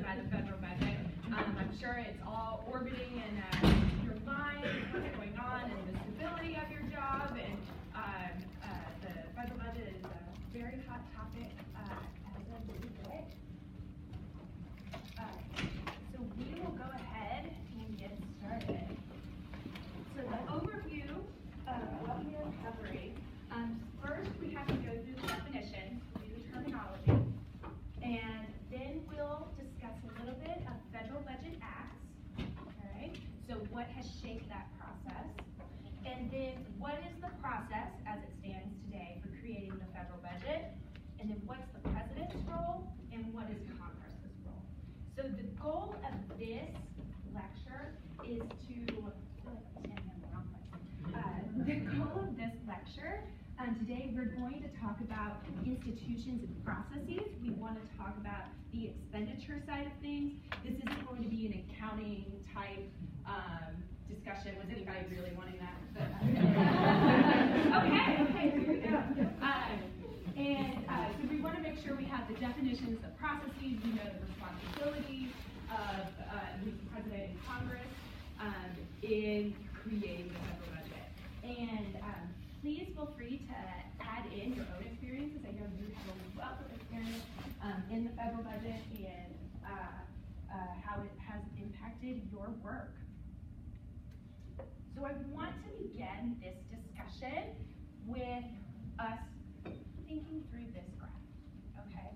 by the federal budget. I'm sure it's all orbiting in your mind, what's going on, and the stability of your job. And the federal budget is a very hot topic as of today. So we will go ahead and get started. So the overview of what we are covering. First, we have to go through the definition, do the terminology, and then we'll discuss a little bit of federal budget acts. All right. So what has shaped that process, and then what is the process as it stands today for creating the federal budget, and then what's the president's role, and what is Congress's role. So the goal of this lecture is to the goal of this lecture. Today we're going to talk about institutions and processes. We want to talk about the expenditure side of things. This isn't going to be an accounting type discussion. Was anybody really wanting that? Okay, here we go. So we want to make sure we have the definitions, the processes, we know the responsibilities of the President and Congress in creating the federal budget. And please feel free to add in your own experiences. I know you have a wealth of experience in the federal budget and how it has impacted your work. So I want to begin this discussion with us thinking through this graph, okay?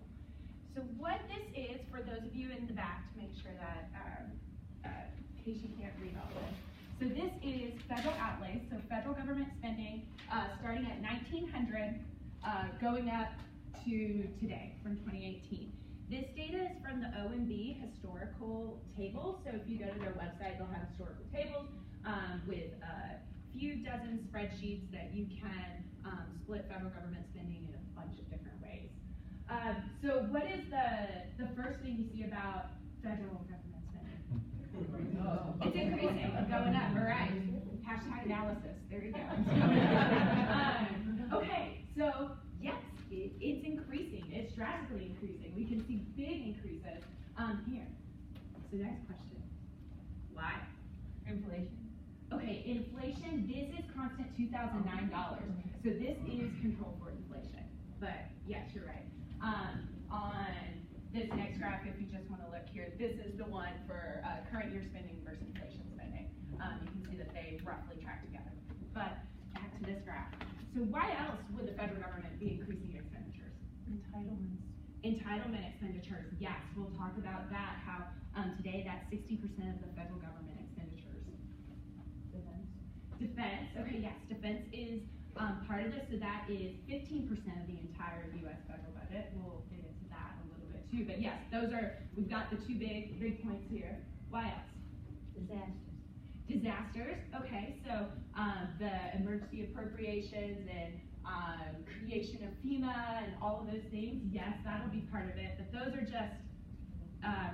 So what this is, for those of you in the back, to make sure that, in case you can't read all this. So this is federal outlays, so federal government spending, starting at 1900, going up to today, from 2018. This data is from the OMB historical tables. So if you go to their website, they'll have historical tables with a few dozen spreadsheets that you can split federal government spending in a bunch of different ways. So what is the first thing you see about federal government spending? It's increasing, going up, all right. Hashtag analysis, there you go. Okay, so yes, it's increasing, it's drastically increasing. We can see big increases here. So next question, why? Inflation. Okay, inflation, this is constant $2009. So this is control for inflation, but yes, you're right. On this next graph, if you just want to look here, this is the one for current year spending versus inflation spending. You can see that they roughly track together. But back to this graph. So why else would the federal government be increasing expenditures? Entitlements. Entitlement expenditures, yes, we'll talk about that, how today that's 60% of the federal government expenditures. Defense, okay, yes, defense is part of this, so that is 15% of the entire U.S. federal budget. We'll get into that a little bit too, but yes, those are, we've got the two big points here. Why else? Disasters, okay, so the emergency appropriations and creation of FEMA and all of those things, yes, that'll be part of it, but those are just,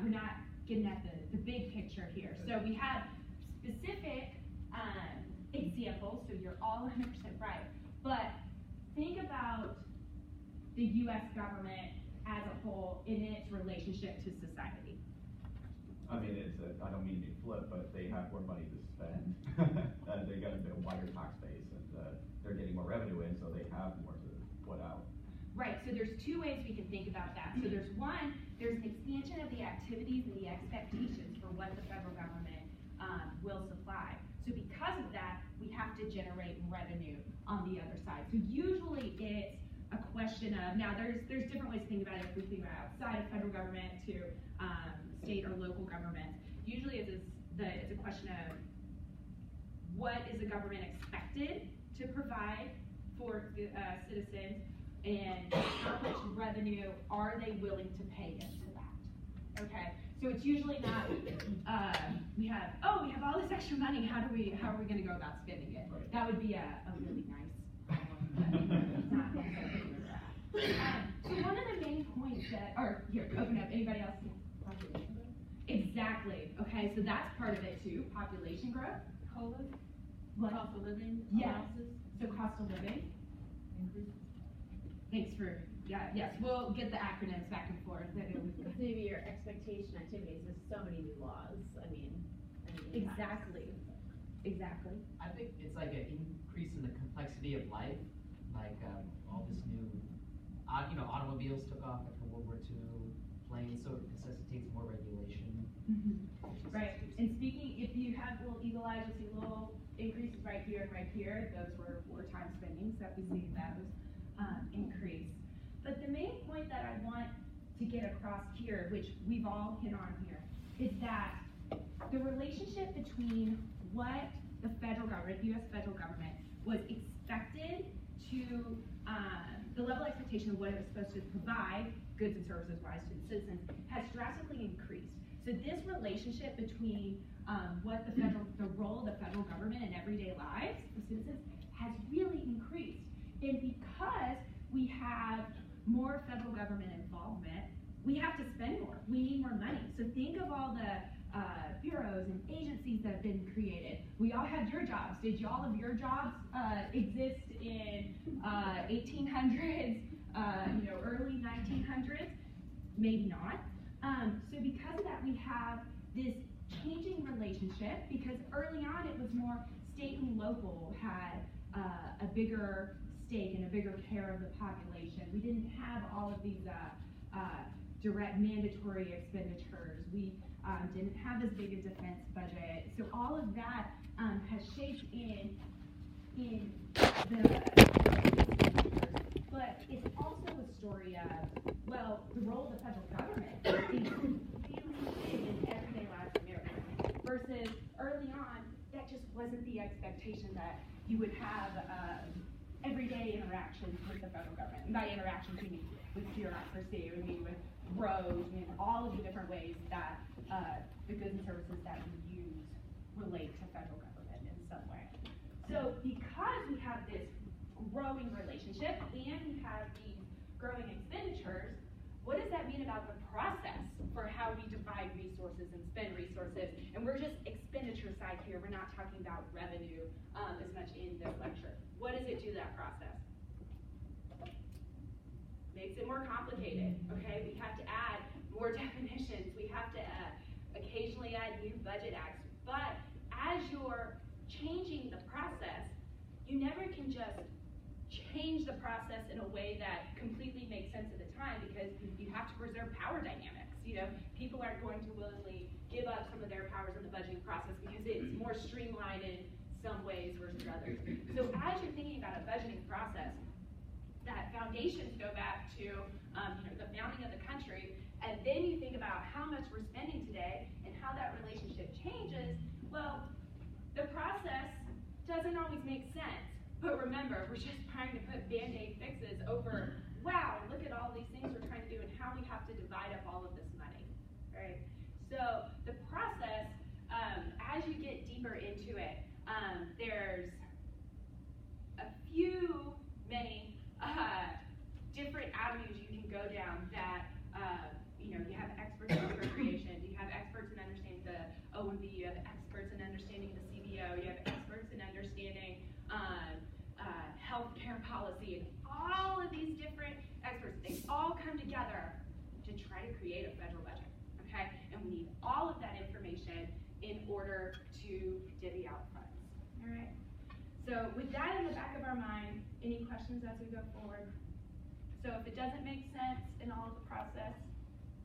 we're not getting at the big picture here. So we have specific examples, so you're all 100% right, but think about the U.S. government as a whole in its relationship to society. I mean, I don't mean to be flip, but they have more money to spend. They got a wider tax base, and they're getting more revenue in, so they have more to put out. Right, so there's two ways we can think about that. So there's one, there's an expansion of the activities and the expectations for what the federal government will supply. So because of that, we have to generate revenue on the other side. So usually it's a question of, now there's different ways to think about it if we think about outside of federal government to state or local government. Usually it's a question of what is the government expected to provide for citizens, and how much revenue are they willing to pay into that? Okay, so it's usually not we have all this extra money. How are we going to go about spending it? Right. That would be a really nice problem. It's not necessarily that. So one of the main points that, or here, open up. Anybody else? Population growth. Exactly. Okay, so that's part of it too. Population growth. COLA. What? Cost of living. Yes. Allowances. So cost of living. Thanks for, yes, we'll get the acronyms back and forth. Maybe your expectation activities is so many new laws, I mean. Exactly. I think it's like an increase in the complexity of life, like all this new, automobiles took off after World War II, planes, so it necessitates more regulation. Right, and speaking, if you have little eagle eyes, you'll see little increases right here and right here. Those were wartime spendings that we see those increase. But the main point that I want to get across here, which we've all hit on here, is that the relationship between what the federal government, the U.S. federal government, was expected to, the level of expectation of what it was supposed to provide, goods and services wise to the citizens, has drastically increased. So this relationship between the role of the federal government in everyday lives of citizens has really increased. And because we have more federal government involvement, we have to spend more. We need more money. So think of all the bureaus and agencies that have been created. We all have your jobs. Did all of your jobs exist in 1800s, early 1900s? Maybe not. So because of that, we have this changing relationship, because early on it was more state and local had a bigger stake and a bigger care of the population. We didn't have all of these direct mandatory expenditures. We didn't have as big a defense budget. So all of that has shaped in the expenditures. But it's also a story of, well, the role of the federal government is really big in everyday lives of Americans. Versus early on, that just wasn't the expectation that you would have everyday interactions with the federal government. And by interactions, we mean with bureaucracy, we mean with roads, we mean all of the different ways that the goods and services that we use relate to federal government in some way. So because we have this growing relationship and we have these growing expenditures, what does that mean about the process for how we divide resources and spend resources? And we're just expenditure side here. We're not talking about revenue as much in this lecture. What does it do to that process? Makes it more complicated, okay? We have to add more definitions. We have to occasionally add new budget acts. But as you're changing the process, you never can just change the process in a way that completely makes sense at the time, because you have to preserve power dynamics. People aren't going to willingly give up some of their powers in the budgeting process because it's more streamlined in some ways versus others. So as you're thinking about a budgeting process, that foundations go back to the founding of the country, and then you think about how much we're spending today and how that relationship changes. Well, the process doesn't always make sense. But remember, we're just trying to put Band-Aid fixes over, wow, look at all these things we're trying to do and how we have to divide up all of this money, right? So the process, as you get deeper into it, there's many different avenues you can go down that, you have experts in appropriation, you have experts in understanding the OMB, you have experts in understanding the CBO, you have experts in understanding healthcare policy, and all of these different experts, they all come together to try to create a federal budget, okay? And we need all of that information in order to divvy out funds, all right? So with that in the back of our mind, any questions as we go forward? So if it doesn't make sense in all of the process,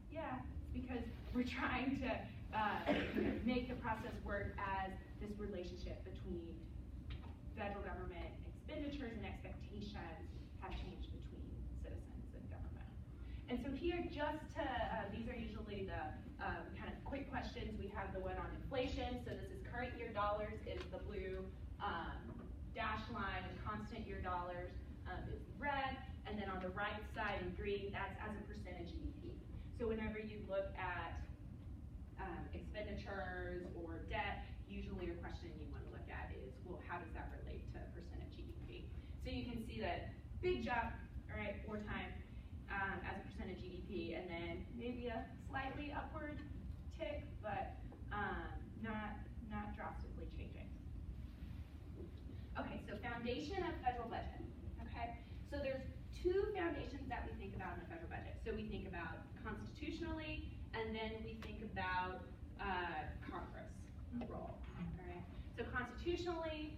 yeah, it's because we're trying to make the process work as this relationship between federal government expenditures and expectations have changed between citizens and government. And so here, just to, these are usually the kind of quick questions. We have the one on inflation. So this is current year dollars is the blue dashed line, and constant year dollars is red. And then on the right side in green, that's as a percent of GDP. So whenever you look at expenditures or debt, usually your question you want to look at is, well, how does that relate to percent of GDP? So you can see that big jump, all right, 4 times as a percent of GDP, and then maybe a slightly upward tick, but not drastically changing. Okay, so foundation of federal budget. Okay, so there's 2 foundations constitutionally, and then we think about Congress role. All right. So constitutionally,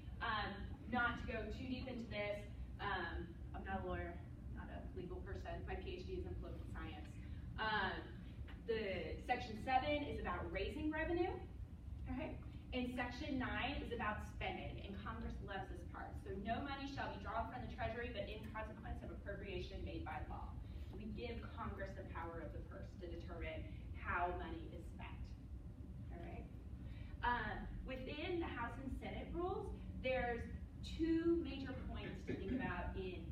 not to go too deep into this, I'm not a lawyer, not a legal person. My PhD is in political science. The Section 7 is about raising revenue. Okay. And Section 9 is about spending, and Congress loves this part. So no money shall be drawn from the Treasury, but in consequence of appropriation made by law. We give Congress the power of the purse to determine how money is spent. All right. Within the House and Senate rules, there's two major points to think about in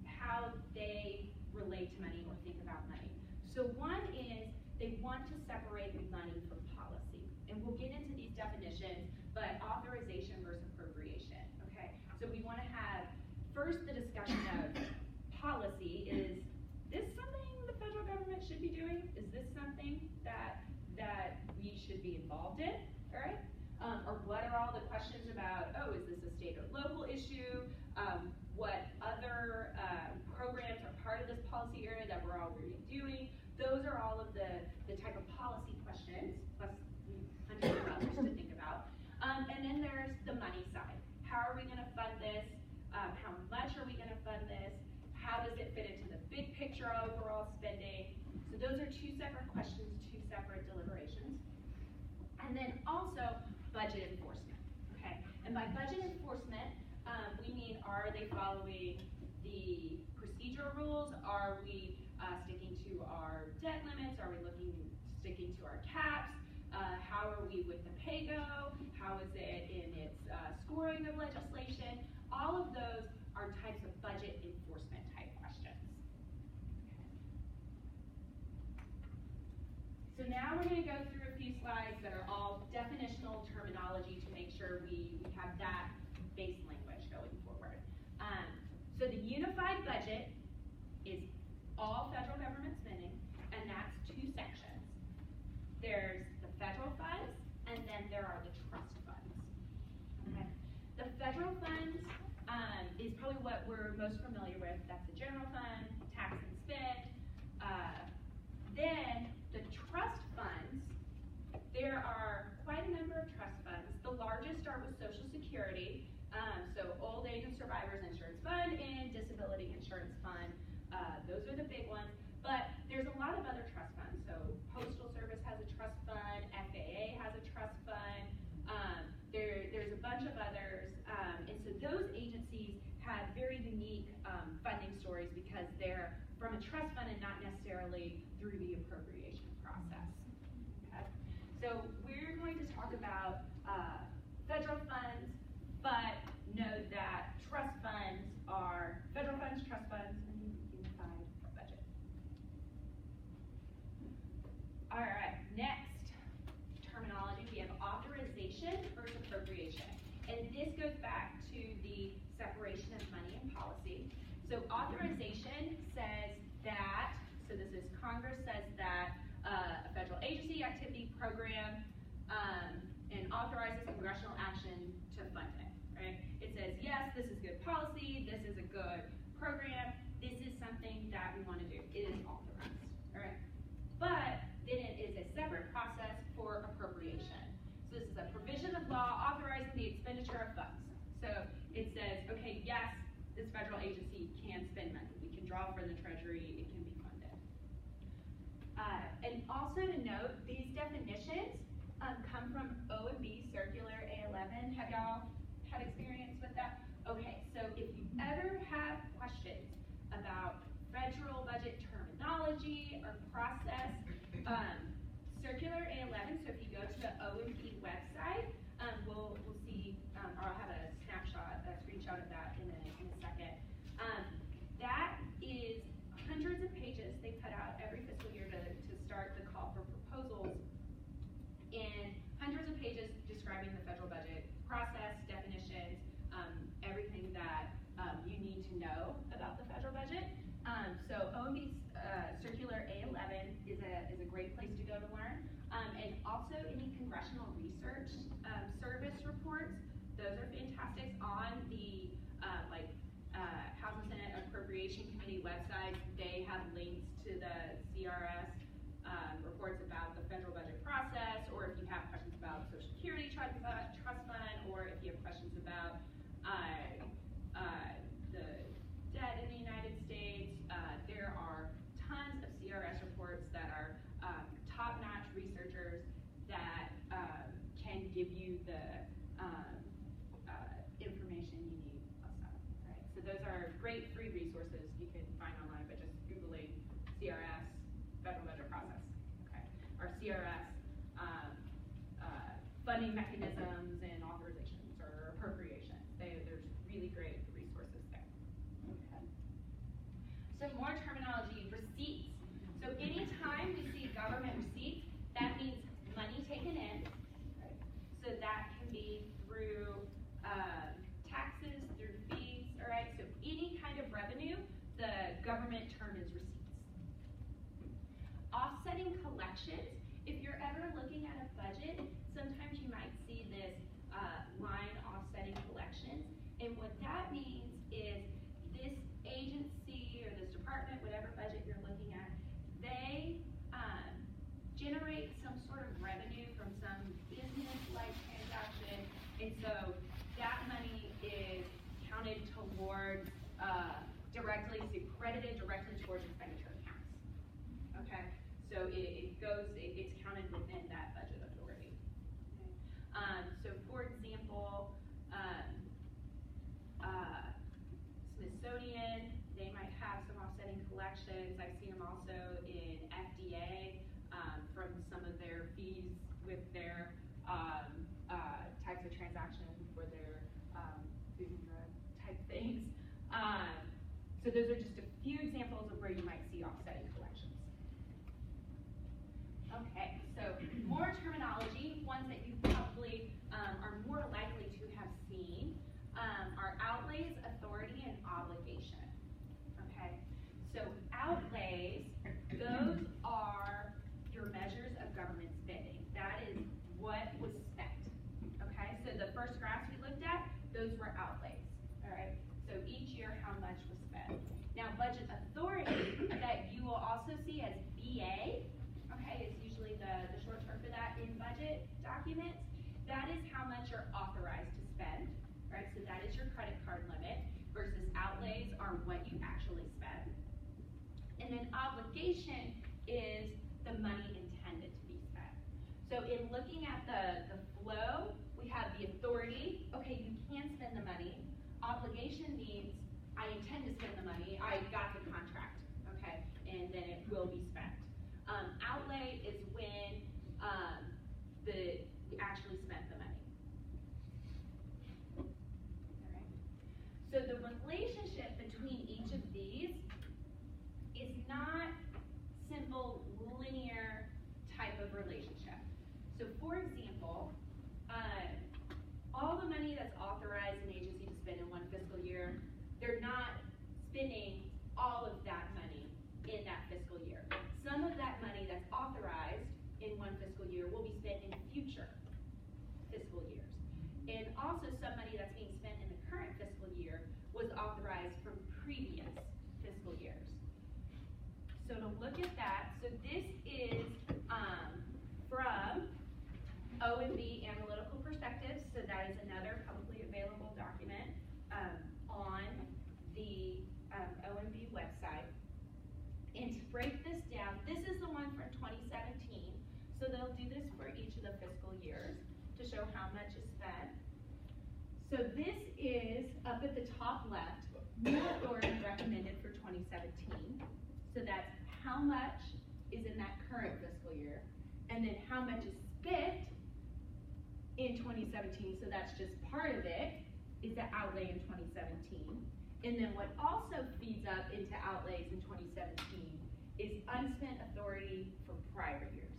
how they relate to money or think about money. So one is they want to separate money from policy. And we'll get into these definitions, but authorization versus appropriation, okay? So we want to have, first, the discussion of policy. Is this something the federal government should be doing? Is this something that we should be involved in, all right? Or what are all the questions about, oh, is this a state or local issue? What other programs are part of this policy area that we're already doing? Those are all of the type of policy questions, plus hundreds of others to think about. And then there's the money side. How are we going to fund this? How much are we going to fund this? How does it fit into the big picture overall spending? So those are two separate questions, two separate deliberations. And then also budget enforcement, okay? And by budget enforcement, we mean, are they following the procedural rules? Are we sticking to our debt limits? Are we sticking to our caps? How are we with the PAYGO? How is it in its scoring of legislation? All of those are types of budget enforcement type questions. So now we're going to go through a few slides that are all definitional terminology to make sure we have that base language going forward. So the unified budget is all federal government spending, and that's two sections. There's the federal funds, and then there are the trust funds. Okay. The federal funds is probably what we're most familiar with. That's the general fund, tax and spend. Then the trust funds, there are quite a number of trust funds. The largest are with Social Security, so Old Age and Survivors Insurance Fund and Disability Insurance Fund. Those are the big ones. But there's a lot of other trust funds. So Postal Service has a trust fund, FAA has a trust fund, there's a bunch of others. And so those agencies have very unique funding stories because they're from a trust fund and not necessarily through the appropriation process. Okay? So we're going to talk about federal funds, but note that trust funds are federal funds, trust funds, and unified budget. All right, next terminology, we have authorization versus appropriation. And this goes back to the separation of money and policy. So authorization says that, so this is Congress says that a federal agency, activity, program, and authorizes congressional action to fund it, right? It says, yes, this is good policy, this is a good program, this is something that we want to do. It is authorized, all right? But then it is a separate process for appropriation. So this is a provision of law authorizing the expenditure of funds. So it says, okay, yes, this federal agency can spend money. We can draw from the Treasury, it can be funded. And also to note, these definitions come from OMB Circular A11. Have y'all had experience with that? Okay, so if you ever have questions about federal budget terminology or process, Circular A11, so if you go to the OMB website, we'll see, or I'll have a screenshot of that in a second. That is hundreds of pages they put out every fiscal year to start the call for proposals, and hundreds of pages describing the federal budget process, definitions, everything that you need to know about the federal budget. So OMB's Circular A11 is a great place to go to learn. And also any congressional research service reports, those are fantastic. On the House and Senate Appropriation Committee website, they have links to the CRS CRS, funding mechanisms and authorizations or appropriations. There's really great resources there. Okay. Some more terminology, receipts. So anytime we see government receipts, that means money taken in, right? So that can be through taxes, through fees, all right? So any kind of revenue, the government term is receipts. Offsetting collections, if you're ever looking at a budget, sometimes you might see this line offsetting collections, and what that means is this agency or this department, whatever budget you're looking at, they generate some sort of revenue from some business-like transaction, and so that money is counted towards credited directly towards expenditure accounts. Okay, so it's counted within that budget authority. Okay. So for example, Smithsonian, they might have some offsetting collections. I've seen them also in FDA from some of their fees with their types of transactions for their food and drug type things. So those are just a few examples of where you might see offsetting collections. Okay, so more terminology, ones that you probably are more likely to have seen are outlays, authority, and obligation. Okay, so outlays, those are your measures of government spending. That is what was spent. Okay, so the first graphs we looked at, those were outlays. All right, so each year how much was spent. Now budget authority that you will also see as BA, okay, is usually the short term for that in budget documents. That is how much you're authorized to spend, right? So that is your credit card limit versus outlays are what you actually spend. And then obligation is the money intended to be spent. So in looking at the flow, we have the authority, okay, you can spend the money. Obligation means I intend to spend the money, I got the contract, okay, and then it will be spent. Outlay is when we actually spent the money. All right. So the relationship between each of these is not simple, linear type of relationship. So for example, all the money that's authorized an agency to spend in one fiscal year, they're not spending all of that money in that fiscal year. Some of that money that's authorized in one fiscal year will be spent in future fiscal years. And also some money that's being spent in the current fiscal year was authorized from previous fiscal years. So to look at that, so this is from OMB Analytical Perspectives, so that is another publicly available document on the OMB website. And to break this down, this is the one from 2017, so they'll do this for each of the fiscal years to show how much is spent. So this is, up at the top left, new authority recommended for 2017, so that's how much is in that current fiscal year, and then how much is spent in 2017, so that's just part of it, is the outlay in 2017. And then what also feeds up into outlays in 2017 is unspent authority from prior years,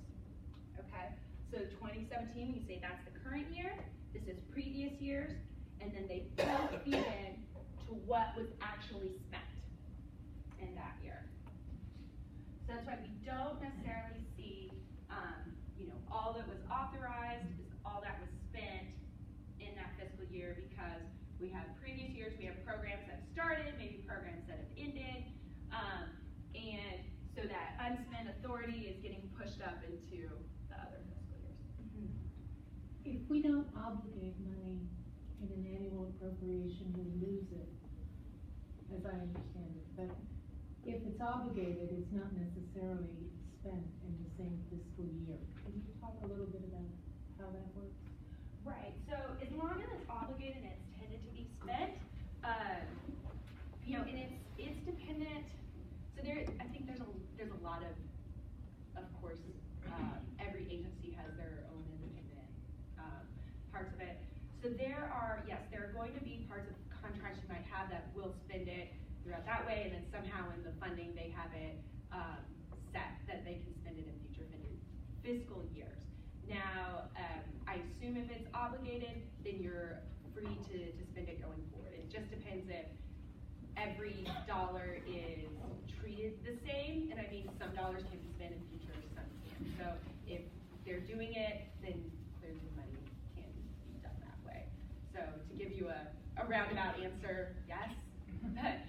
okay? So 2017, we say that's the current year, this is previous years, and then they both feed in to what was actually spent in that year. So that's why we don't necessarily see, all that was authorized is all that was spent in that fiscal year, because we have previous years, we have programs that have started, maybe programs that have ended, and so that unspent authority is getting pushed up into the other fiscal years. If we don't obligate money in an annual appropriation, we lose it, as I understand it. But if it's obligated, it's not necessarily spent in the same fiscal year. Can you talk a little bit about how that works? Right, so as long as it's obligated and it's tended to be spent, and it's dependent, so I think there's a lot of course, every agency has their own independent, parts of it. So there are going to be parts of contracts you might have that will spend it throughout that way, and then somehow in the funding, they have it, set that they can spend it in future fiscal years. Now, I assume if it's obligated, then you're free to spend it going forward. It just depends if every dollar is treated the same, and I mean, some dollars can be spent in future, some can't. So if they're doing it, then clearly the money can be done that way. So to give you a roundabout answer, yes, but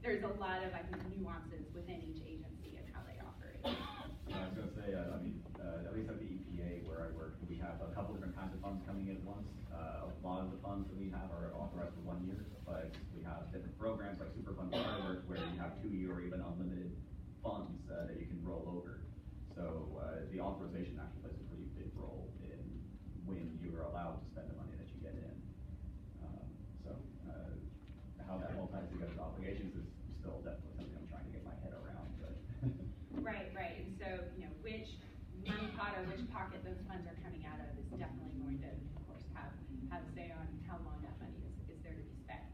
there's a lot of, I think, nuances within each agency and how they operate. I was gonna say, I mean, at least at the EPA where I work, we have a couple different kinds of funds coming in at once. A lot of the funds that we have are authorized for 1 year, but we have different programs like Superfund Fireworks where you have 2-year or even unlimited funds that you can roll over. So the authorization actually plays a pretty big role in when you are allowed to spend the money that you get in. How that all ties together with obligations is still definitely something I'm trying to get my head around. But Right. And so, which money pot or which pocket those funds are coming out of is definitely going to, of course, have a say on how long that money is there to be spent.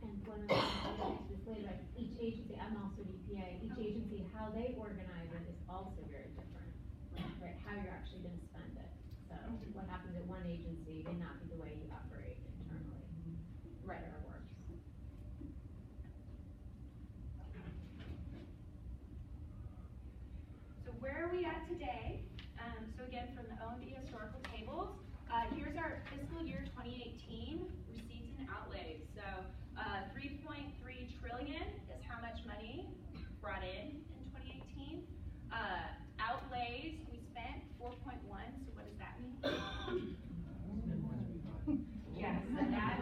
And one of the things I'll get to this later, like each agency, I'm also an EPA, each agency, how they organize it is also very different, right? How you're actually gonna spend it. So what happens at one agency may not be the way you operate internally. Right. Or works. So where are we at today? So again, from the OMB historical tables, here's our fiscal year 2018 receipts and outlays. So 3.3 trillion is how much money brought in 2018. Outlays, we spent 4.1, so what does that mean? Yes, so that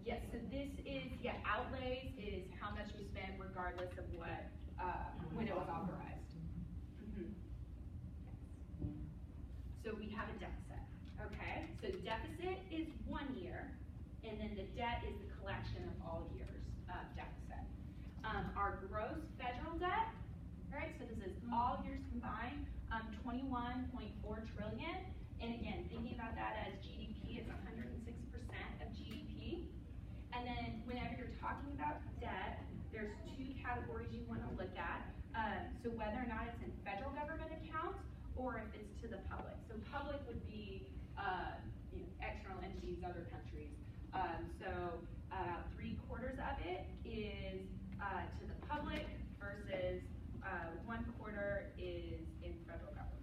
yes, so this is, outlays is how much we spent regardless of what, when it was authorized. So we have a deficit, okay? So deficit is 1 year, and then the debt is the collection of all years of deficit. Our gross federal debt, right, so this is all years combined, 21.4 trillion. And again, thinking about that as GDP, it's 106% of GDP. And then whenever you're talking about debt, there's 2 categories you want to look at. So whether or not it's in federal government accounts or if it's to the public. So public would be external entities, other countries. So about 3/4 of it is to the public versus 1/4 is in federal government.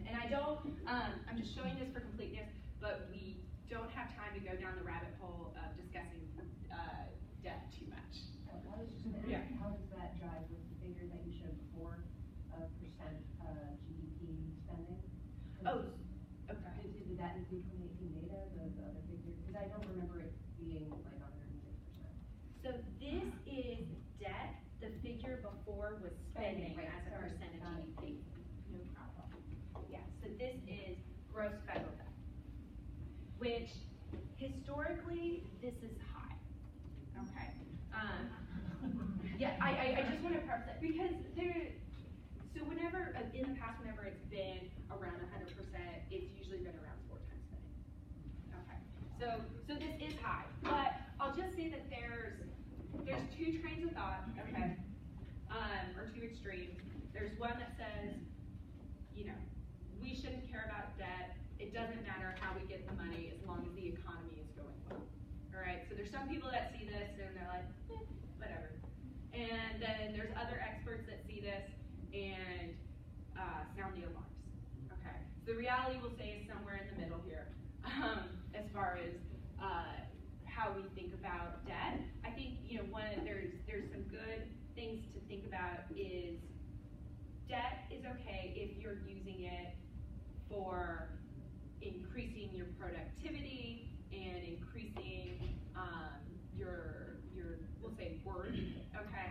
And I don't, I'm just showing this for completeness, but we don't have time to go down the rabbit hole of discussing debt too much. I was just gonna ask, how does that jive with the figure that you showed before, percent GDP spending? Oh, okay. Did that include 2018 data, the other figure? Because I don't remember it being like 106%. So this is debt. The figure before was spending Right, as a sorry. percent of GDP. No problem. Yeah, so this is gross federal debt, which historically, this is high, okay? Yeah, I just want to preface that because so whenever, in the past, whenever it's been around 100%, it's usually been around 4 times spending. Okay, so this is high, but I'll just say that there's 2 trains of thought, okay, or 2 extremes. There's one that says, we shouldn't care about debt. It doesn't matter how we get the money as long as the economy is going well. All right, so there's some people that see this and they're like, whatever. And then there's other experts that see this and sound the alarms. Okay, so the reality we'll say is somewhere in the middle here, as far as how we think about debt. I think there's some good things to think about is debt is okay if you're using it for increasing your productivity and increasing your we'll say worth, okay?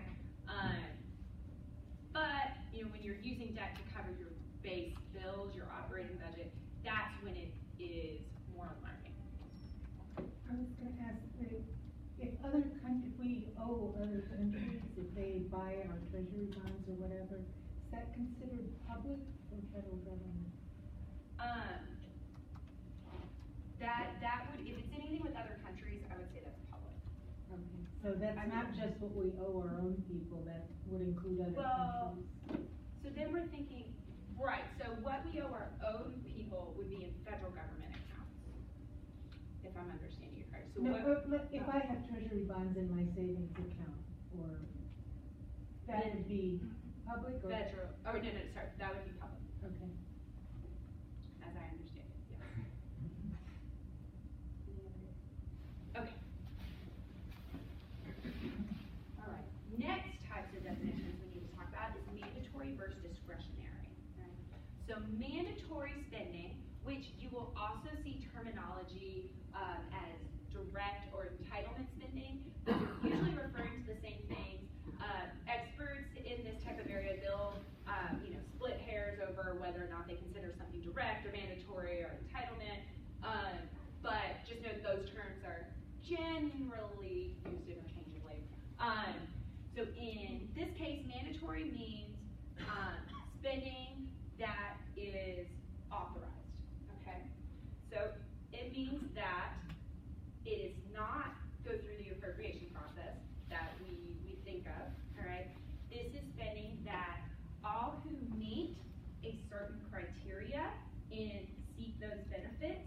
But when you're using debt to cover your base bills, your operating budget, that's when it is more alarming. I was gonna ask, if if we owe other countries, if they buy our treasury bonds or whatever, is that considered public or federal government? That would, if it's anything with other countries, I would say that's public. Okay, so that's not just what we owe our own people, that would include other Well, countries? So then we're thinking, right, so what we owe our own people would be in federal government accounts, if I'm understanding you correctly. So No, what, if I have treasury bonds in my savings account, or, that would be public or? federal, oh, no, sorry, that would be public, Okay. as I understand it, yeah. Okay. All right, next types of definitions we need to talk about is mandatory versus discretionary. Right? So mandatory spending, which you will also see terminology as direct or entitlement spending, those are usually referring to the same things. Experts in this type of area, they'll split hairs over whether or not they consider something direct or mandatory or entitlement. But just note those terms are generally used interchangeably. So in this case, mandatory means spending that is authorized, okay? So it means that it is not go through the appropriation process that we think of, all right? This is spending that all who meet a certain criteria and seek those benefits,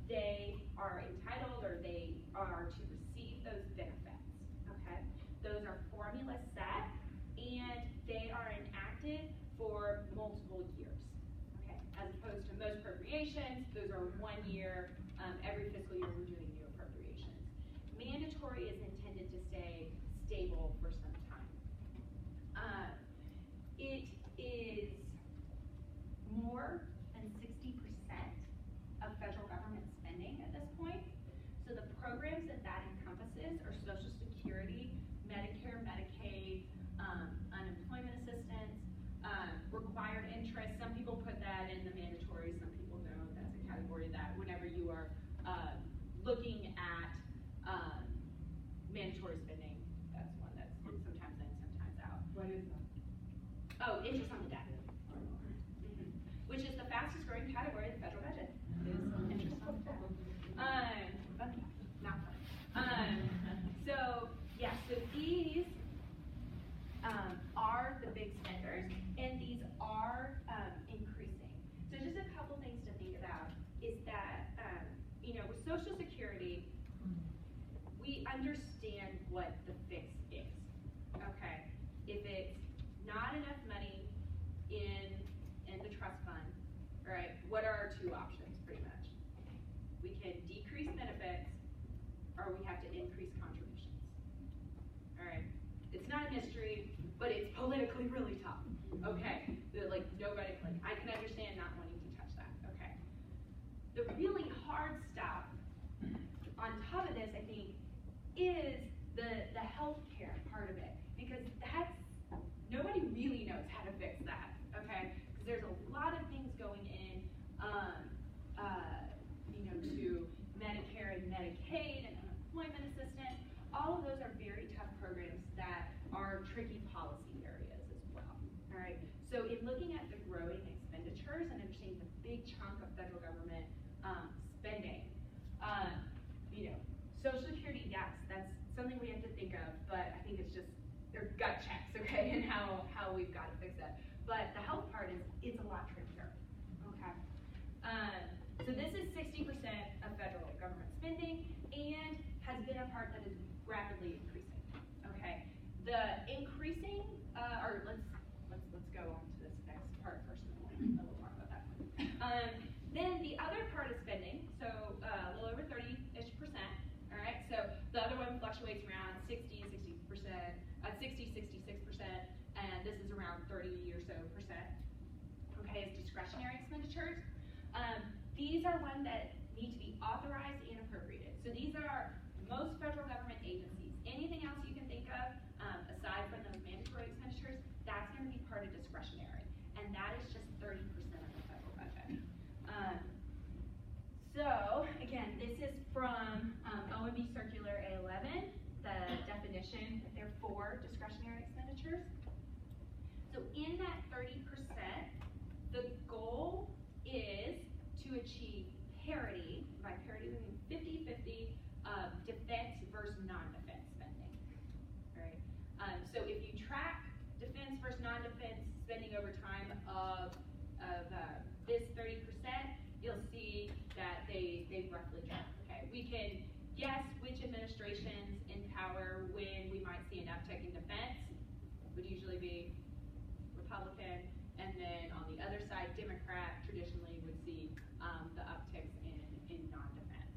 they are entitled or they are to receive those benefits, okay? Those are formula set and they are enacted for multiple years, okay? As opposed to most appropriations, those are 1 year, every fiscal year we're doing new appropriations. Mandatory is intended to stay stable for some time. It is more than 60% of federal government spending at this point. So the programs that encompasses are Social Security, Medicare, Medicaid, unemployment assistance, required interest. Some people put that in the mandatory, some people don't. That's a category that whenever you are looking at mandatory spending, that's one that's sometimes in, sometimes out. What is that? Oh, interest on the debt. Which is the fastest growing category of the federal budget. Interest on the debt. But not fun. So yeah, so these are the big spenders, and these are increasing. So just a couple things to think about is that with Social Security, we understand what the fix is. Okay, if it's not enough money in the trust fund, all right, what are our two options pretty much? We can decrease benefits or we have to increase contributions. All right, it's not a mystery, but it's politically really tough. Okay, like nobody, like I can understand not wanting to touch that. Okay, the really hard stuff on top of this, I think, is the healthcare part of it, because that's nobody really knows how to fix that. Okay, because there's a lot of things going in, to Medicare and Medicaid and unemployment assistance. All of those are very tough programs that are tricky policy areas as well. All right, so in looking at the growing expenditures and understanding the big chunk of federal government spending, Social Security, yes, that's something we have to think of, but I think it's just they're gut checks, okay, and how we've got to fix that. But the health part it's a lot trickier. Okay. So this is 60% of federal government spending and has been a part that is rapidly increasing. Okay. The increasing, or let's go on to this next part first, and then we'll talk about that one. Then the other part of spending, so a little over 30-ish%. All right. So the other one fluctuates around 66%, and this is around 30 or so percent. Okay, it's discretionary expenditures. These are ones that need to be authorized and appropriated. So these are most federal government agencies. Anything else you can think of, aside from those mandatory expenditures, that's going to be part of discretionary, and that is just 30% of the federal budget. So again, this is from OMB Circular A11, the in that 30%, the goal is to achieve parity. By parity, we mean 50-50 of defense versus non-defense spending, right? So if you track defense versus non-defense spending over time of this 30%, you'll see that they roughly track. Okay, we can guess which administrations in power when we might see an uptick in defense. Would usually be Republican, and then on the other side, Democrat traditionally would see the upticks in non-defense.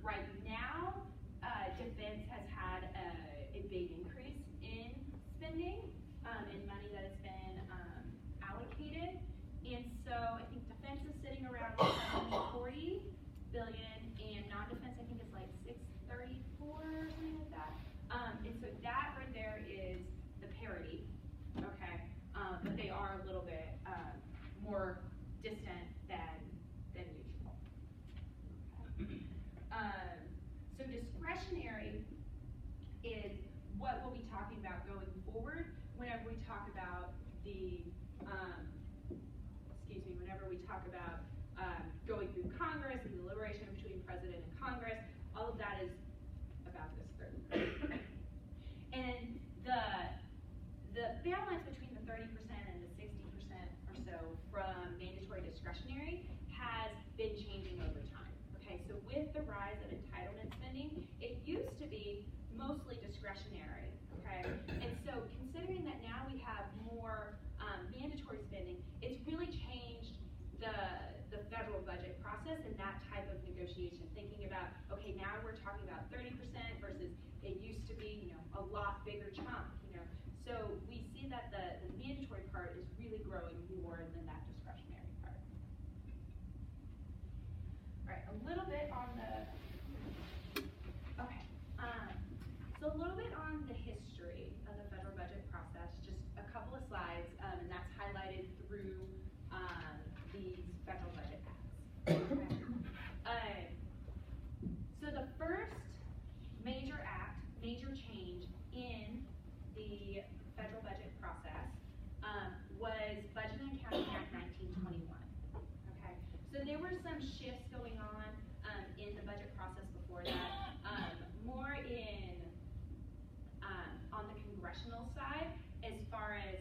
Right now, defense has had a big increase in spending, and money that has been allocated. And so I think defense is sitting around 40 billion, and non-defense I think is like 634 or something like that. And so that right there is the parity, okay? But they are a little bit more distant than usual. Okay. So discretionary is what we'll be talking about going forward whenever we talk about the, whenever we talk about going through Congress and the deliberation between President and Congress. All of that is about this 30%. And the balance between the 30% and the 60% or so from mandatory discretionary has been changing over time. Okay, so with the rise of entitlement spending, it used to be mostly discretionary. Okay, and so considering that now we have more mandatory spending, it's really changed the federal budget process and that type of negotiation. Thinking about, okay, now we're talking about 30% versus it used to be, a lot bigger chunk, So we see that the mandatory part is really growing more than that discretionary part. All right, a little bit on so a little bit on the history of the federal budget process, just a couple of slides, and that's highlighted through these federal budget acts. Okay. So the first major act, major change in the federal budget process was Budget and Accounting Act 1921. Okay, so there were some shifts going on in the budget process before that, more on the congressional side, as far as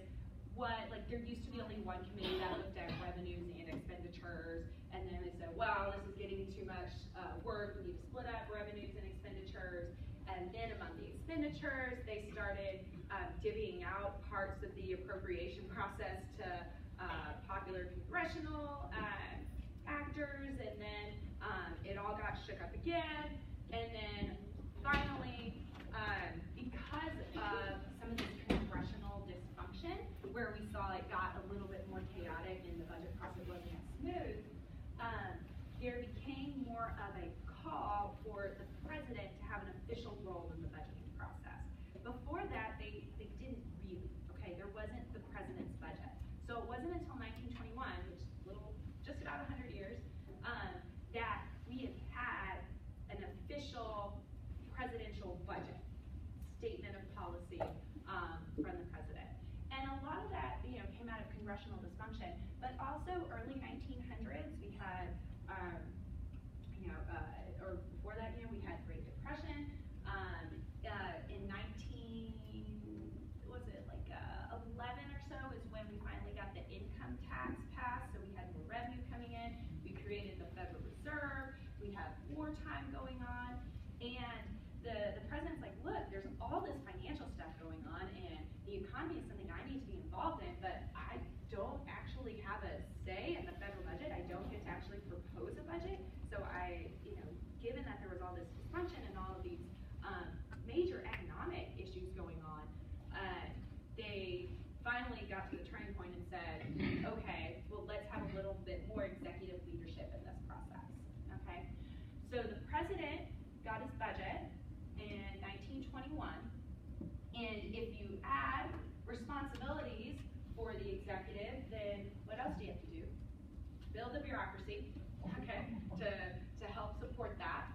there used to be only one committee that looked at revenues and expenditures, and then they said, well, this is getting too much work, we need to split up revenues and expenditures. And then among the expenditures, they started divvying out parts of the appropriation process to popular congressional actors, and then it all got shook up again. And then finally, because of some of this congressional dysfunction, where we saw it got a little bit more chaotic and the budget process wasn't as smooth, there became more of a call for the president to have an official role in the budgeting process. Before that, they didn't really, okay? There wasn't the president's budget. So it wasn't until 1921, which is just about 100 years, that we have had an official presidential budget, statement of policy from the president. And a lot of that, came out of congressional dysfunction, but also early 1900s, we had, or before that, we had Great Depression. In 11 or so is when we finally got the income tax passed, so we had more revenue coming in. We created the Federal Reserve. We have wartime going on, and the president's like, look, there's all this financial stuff going on, and the economy is something I need to be involved in, but I don't actually have a say in the federal budget. I don't get to actually propose a budget. So given that there was all this dysfunction and all of these major economic issues going on, they finally got to the turning point and said, okay, well, let's have a little bit more executive leadership in this process, okay? So the president got his budget in 1921, and if you add responsibilities for the executive, then what else do you have to do? Build a bureaucracy, okay, to help support that.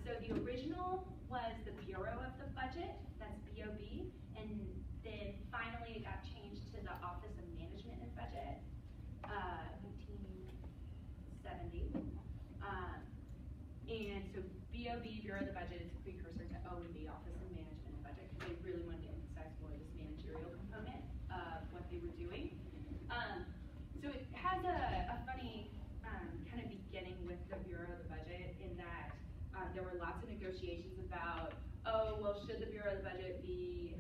So the original was the Bureau of the Budget, that's BOB, and then finally it got changed to the Office And so BOB, Bureau of the Budget, is a precursor to O&B, Office of Management and Budget, because they really wanted to emphasize more this managerial component of what they were doing. So it has a funny kind of beginning with the Bureau of the Budget in that there were lots of negotiations about, oh, well, should the Bureau of the Budget be,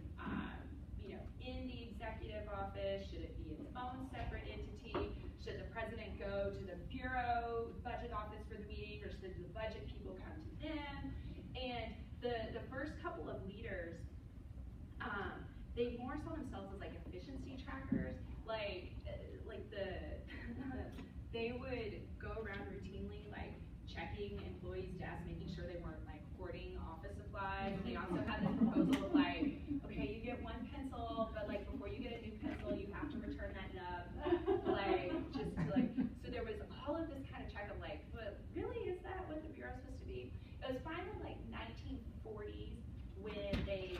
in the executive office? Should it be its own separate entity? Should the president go to the Bureau budget office for the meeting, or should the budget people come to them? And the first couple of leaders, they more saw themselves as like efficiency trackers, they would go around routinely like checking employees' desks, making sure they weren't like hoarding office supplies. They also had this proposal of like, okay, you get one pencil, but like before you get a new pencil, you have to return that nub. So there was all of this kind of check of like, but really, is that what the Bureau is supposed to be? It was finally like 1940s when they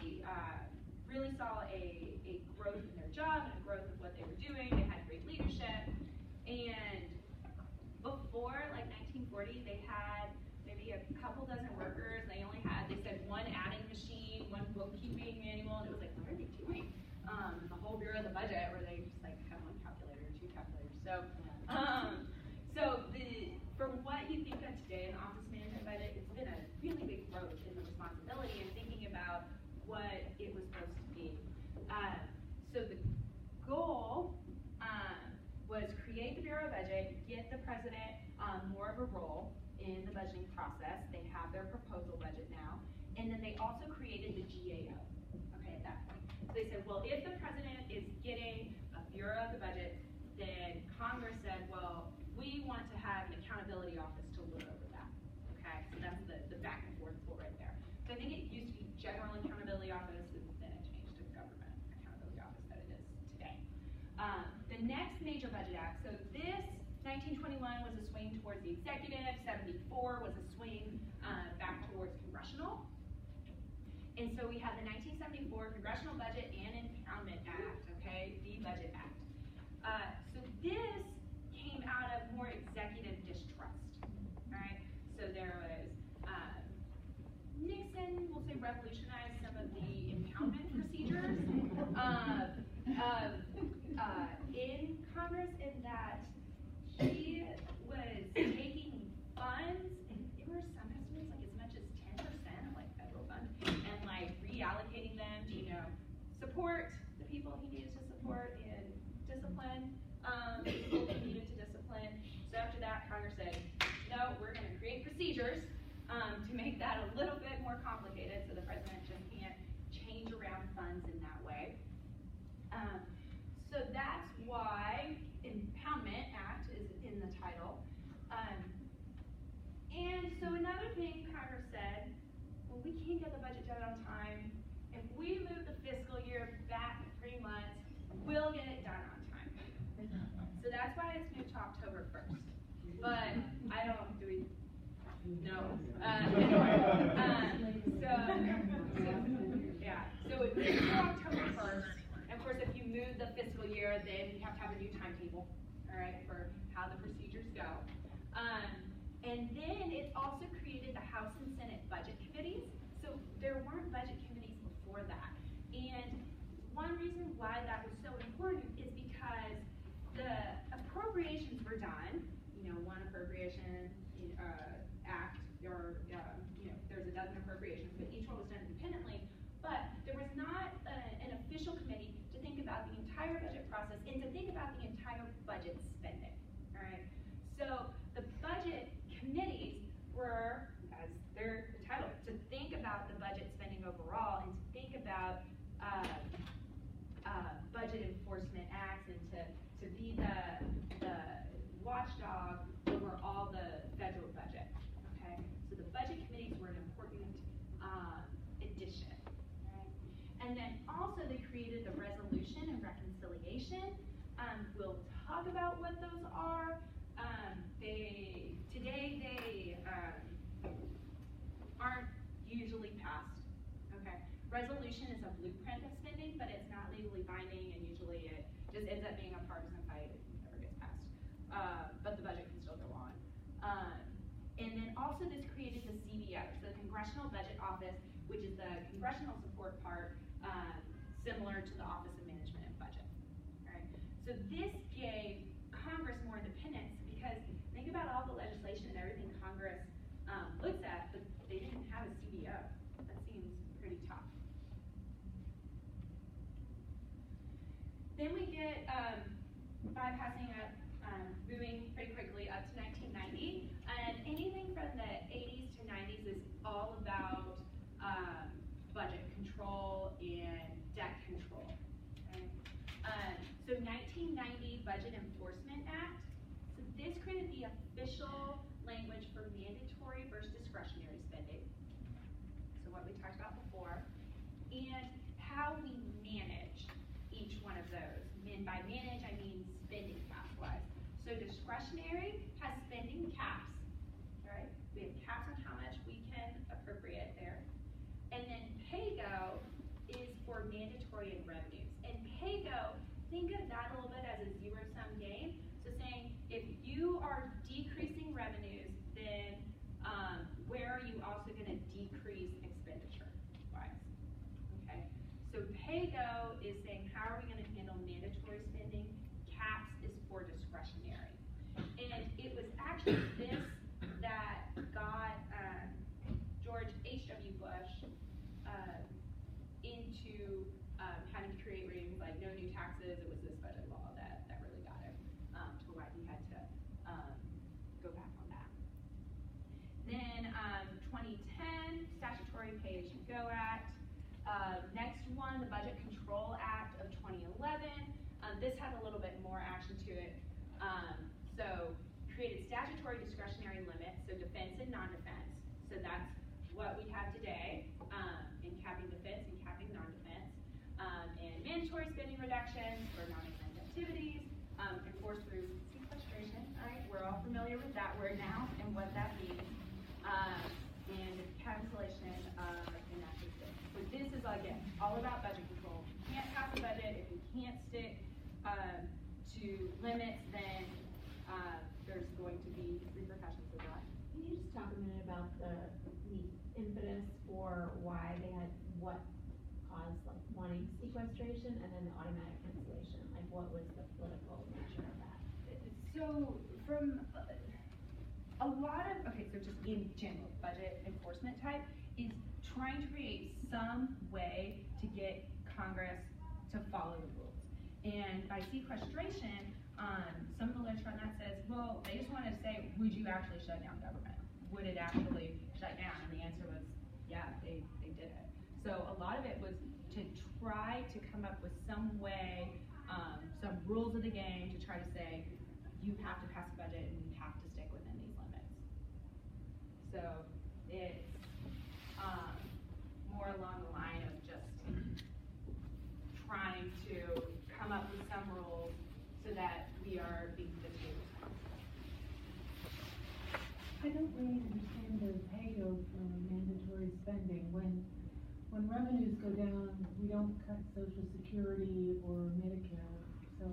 really saw a growth in their job and a growth of what they were doing. They had great leadership. And before like 1940, they had maybe a couple dozen workers. They only had, they said, one adding machine, one bookkeeping manual, and it was like, what are they doing? The whole Bureau of the Budget, where they just like have one calculator or two calculators. From what you think of today in the Office Management Budget, it's been a really big growth in the responsibility and thinking about what it was supposed to be. So the goal was create the Bureau of Budget, get the president more of a role in the budgeting process. They have their proposal budget now. And then they also created the GAO, okay, at that point. So they said, well, if the president is getting a Bureau of the Budget, then Congress said, well, we want to have an accountability office to look over that, okay? So that's the back and forth for right there. So I think it used to be General Accountability Office, and then it changed to Government Accountability Office that it is today. The next major budget act, so this 1921 was a swing towards the executive, 74 was a swing back towards congressional. And so we have the 1974 Congressional Budget and Impoundment Act, okay, the Budget Act. So this came out of more executive distrust, all right? So there was, Nixon, we'll say, revolutionized some of the impoundment procedures in Congress, in that he was taking funds, and there were some estimates like as much as 10% of like federal funds, and like reallocating them to, support the people he needed to support and discipline the people he needed to discipline. So after that, Congress said, no, we're going to create procedures to make that a little bit more complicated, so the president just can't change around funds in that way. So that's why Impoundment Act is in the title. And so another thing Congress said, well, we can't get the budget done on time. If we move the fiscal year back 3 months, we'll get it done on time. So that's why it's moved to October 1st. But I don't, do we? No. So it moves to October 1st. And of course, if you move the fiscal year, then you have to have a new timetable, all right, for how the procedures go. And then it also created the House and Senate budget committees. So there weren't budget committees before that. And one reason why that was so important is because the appropriations were done, one appropriation act, or there's a dozen appropriations, but each one was done independently. But there was not an official committee to think about the entire budget process and to think about the entire budget spending, all right? So the budget committees were, as they're entitled, to think about the budget spending overall and to think about budget enforcement acts and to be the watchdog over all the federal budget, okay? So the budget committees were an important addition, right? And then also they created the resolution and reconciliation. We'll talk about what those are. Today they aren't usually passed, okay? Resolution is a blueprint of spending, but it's not legally binding, and usually it just ends up being a partisan fight if it never gets passed. But the budget can still go on. And then also this created the Congressional Budget Office, which is the congressional support part, similar to the Office of Management and Budget. All right. So this gave Congress more independence because think about all the legislation and everything Congress looks at, but they didn't have a CBO. That seems pretty tough. Then we get bypassing up, moving pretty quickly up to 1990, and anything from the 80s to 90s is all about budget control and debt control. Okay? So 1990 Budget Enforcement Act. So this created the official language for mandatory versus discretionary spending. So what we talked about before, and how we manage each one of those. And by manage, I mean spending caps-wise. So discretionary has spending caps, right? We have caps on how much we can appropriate there. And then PAYGO is for mandatory and revenues. And PAYGO, think of that a little bit as a zero-sum game. So saying, if you are decreasing revenues, then where are you also going to decrease expenditure-wise? Okay. So PAYGO is saying, how are we going to handle mandatory spending? CAPS is for discretionary. And it was actually this that got George H.W. Bush into having to create ratings like no new taxes. It was this budget law that really got him to why he had to go back on that. Then 2010, Statutory Pay-As-You-Go Act. Next one, the Budget Control Act of 2011. This had a little bit more action to it. So created statutory discretionary limits, so defense and non-defense. So that's what we have today in capping defense and capping non-defense. And mandatory spending reductions for non-defense activities, enforced through sequestration. All right, we're all familiar with that word now and what that means. And cancellation of inactive spending. So this is, again, all about budget control. If we can't pass a budget, if we can't stick to limits, then there's going to be repercussions of that. Can you just talk a minute about the impetus for why they had, what caused like wanting sequestration and then the automatic cancellation? Like what was the political nature of that? So from a lot of, okay, so just in general, budget enforcement type is trying to create some way to get Congress to follow the rules. And by sequestration, some of the literature on that says, well, they just want to say, would you actually shut down government? Would it actually shut down? And the answer was, yeah, they did it. So a lot of it was to try to come up with some way, some rules of the game to try to say, you have to pass a budget and you have to stick within these limits. So it's more along the line of just trying to come up with some rules so that we are being fiscally responsible. I don't really understand the PAYGO for mandatory spending. When revenues go down, we don't cut Social Security or Medicare. So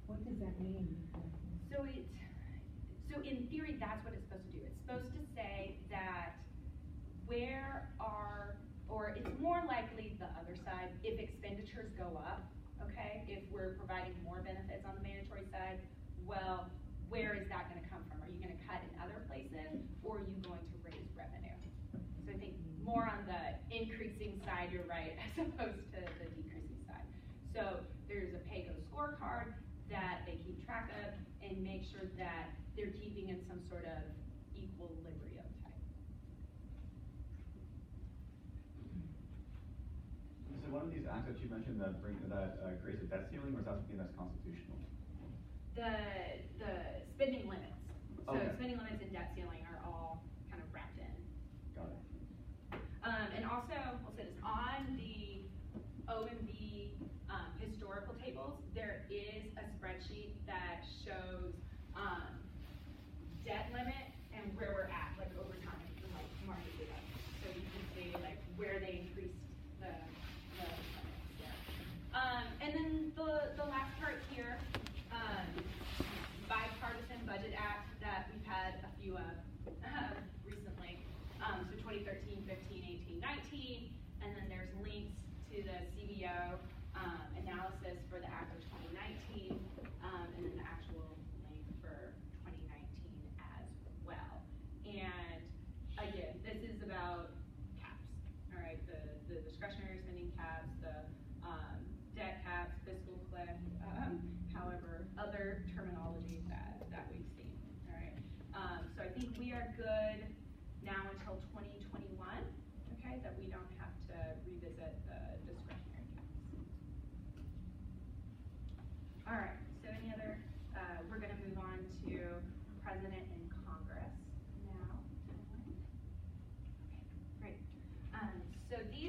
what does that mean? So in theory, that's what it's supposed to do. It's supposed to say that it's more likely the other side, if expenditures go up, okay, if we're providing more benefits on the mandatory side, well, where is that gonna come from? Are you gonna cut in other places, or are you going to raise revenue? So I think more on the increasing side, you're right, as opposed to the decreasing side. So there's a PAYGO scorecard that they keep track of and make sure that they're keeping in some sort of equilibrium type. So one of these acts that you mentioned that creates a debt ceiling, or is that something that's constitutional? The spending limits. So Okay. spending limits and debt ceiling are all kind of wrapped in. Got it. And also, I'll say this, on the OMB historical tables, there is a spreadsheet that shows debt limit and where we're at, like over time, and like market data. So you can see like where they increased the limits there. And then the last part here, bipartisan budget act that we've had a few of recently. So 2013-15.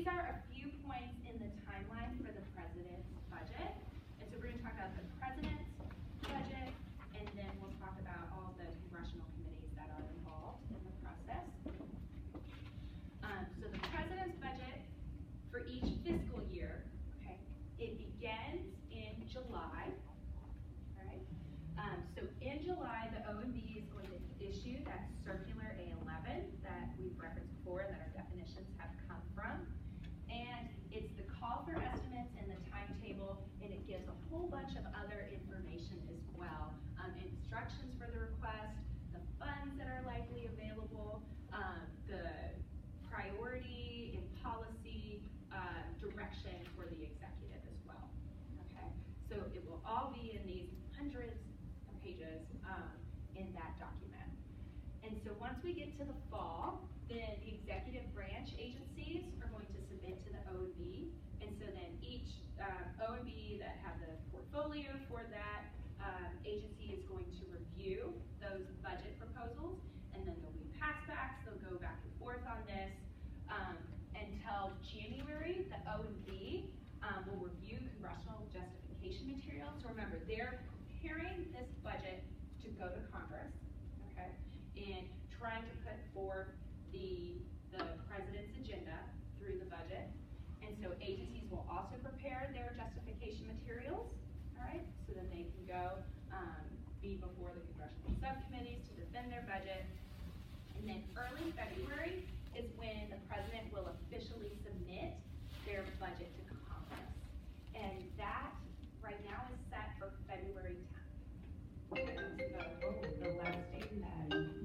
these are a few points in the timeline for the president's budget. And so we're gonna talk about the president's budget, and then we'll talk about all the congressional committees that are involved in the process. So the president's budget for each fiscal year, okay, it begins in July, all right? So in July, the OMB is going to issue that circular A11 that we've referenced before and that our definitions have come from. And it's the call for estimates and the timetable, and it gives a whole bunch of other information as well. Instructions for the request, the funds that are likely available, the priority and policy direction for the executive as well. Okay, so it will all be in these hundreds of pages in that document. And so once we get to the fall, then the executive branch agencies are going to submit to the OMB, and so then each OMB that have the portfolio for that agency is going to review those budget proposals, and then there'll be passbacks. They'll go back and forth on this until January. The OMB will review congressional justification materials. So remember, they're preparing this budget to go to Congress, okay, and trying to put forth the president's agenda through the budget. And so agencies will also prepare their justification materials, all right, so then they can go be before the congressional subcommittees to defend their budget. And then early February is when the president will officially submit their budget to Congress. And that right now is set for February 10th. The last date that is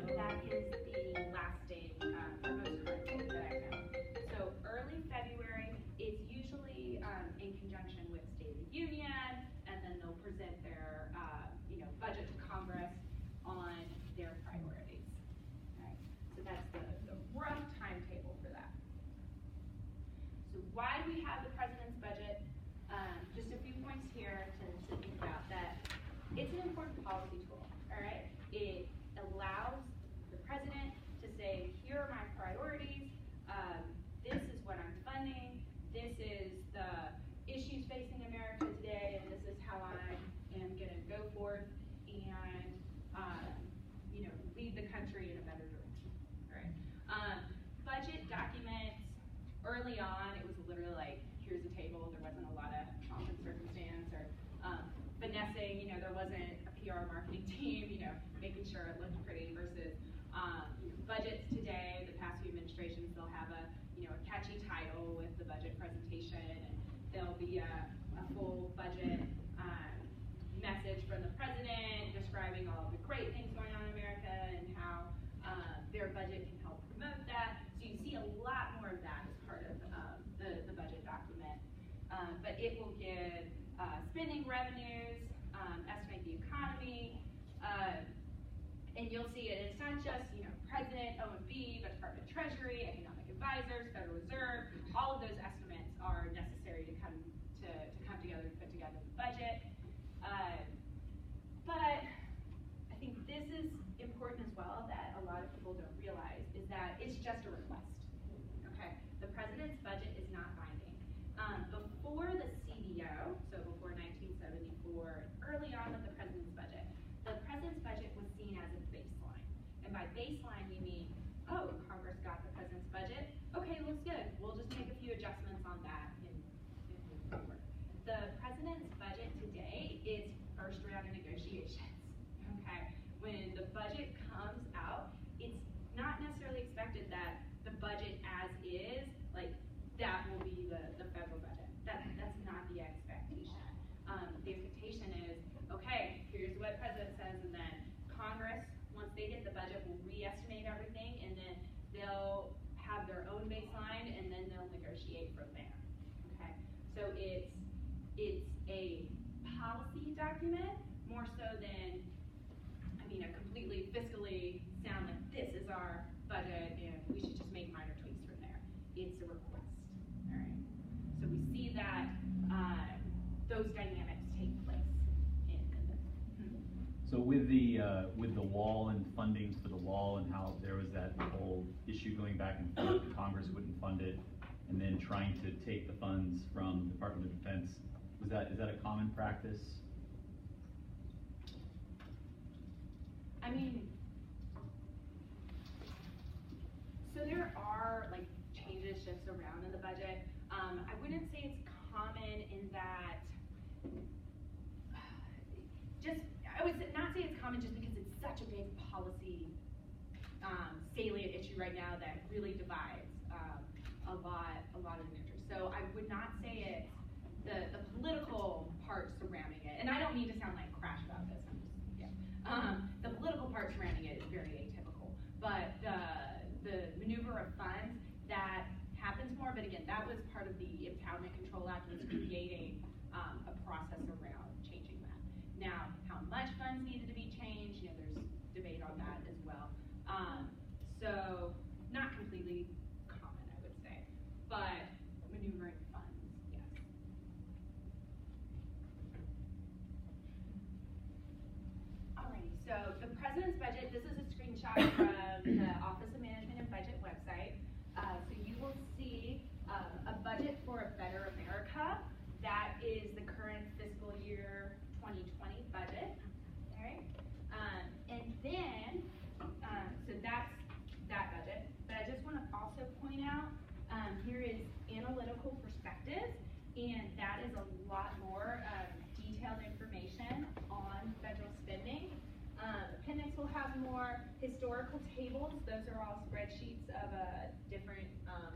the last date, the most current date that I know. So early February, it's usually in conjunction with State of the Union, and then they'll present their budget to Congress on their priorities. Right? So that's the rough timetable for that. So why do we have the president's budget? Just a few points here to think about that. It's an important policy tool, all right? It allows the president to say, here are my priorities, this is what I'm funding, this is the issues facing America today, and this is how I am gonna go forth and lead the country in a better direction, all right? Budget documents, early on, it was literally like, here's a table, there wasn't a lot of pomp and circumstance or finessing, there wasn't a PR marketing team, making sure it looked pretty versus budgets today, the past few administrations, they'll have a catchy title with the budget presentation, and there'll be a full budget message from the president describing all of the great things going on in America and how their budget can help promote that. So you see a lot more of that as part of the budget document. But it will give spending revenues, estimate the economy, and you'll see it. It's not just President, OMB, but Department of Treasury, economic advisors, Federal Reserve. All of those estimates are necessary to come together to put together the budget. But I think this is important as well that a lot of people don't realize is that it's just a request. Okay, the president's budget is not binding. Before the CBO, so before 1974, early on with the president's budget was seen as a baseline. And by baseline, we mean, oh, Congress got the president's budget. Okay, looks good. We'll just make a few adjustments on that and move forward. The president's budget today is first round of negotiations. Okay, when the budget comes out, it's not necessarily expected that the budget as is, like that will be the federal budget. That's not the expectation. The expectation is, okay, here's what president says, and then Congress, once they get the budget, will re-estimate everything, and then they'll have their own baseline, and then they'll negotiate from there. Okay, so it's a policy document more so than, a completely fiscally sound like this is our budget, and we should just make minor tweaks from there. It's a request. All right. So we see that those dynamics take place in this. So with the wall and funding for the wall and how there was that whole issue going back and forth, Congress wouldn't fund fund it, and then trying to take the funds from Department of Defense. Is that a common practice? I mean, so there are like changes, shifts around in the budget. I wouldn't say it's common in that, I would not say it's common just because it's such a big policy salient issue right now that really divides a lot of the country. So I would not say it's the political part surrounding it, and I don't mean to sound like crash about this. I'm just, the political part surrounding it is very atypical, but the maneuver of funds that happens more. But again, that was part of the Impoundment Control Act, was creating a process around changing that. Now, how much funds needed to be changed, there's debate on that as well. So not completely common, I would say, but maneuvering funds, yes. Alrighty, so the president's budget, this is a screenshot from the Office of Management and Budget website. So you will see a budget for a Better America. That is the current fiscal year 2020 budget. All right, and then so that's that budget. But I just want to also point out here is analytical perspectives, and that is a lot more detailed information on federal spending. Appendix will have more historical tables. Those are all spreadsheets of different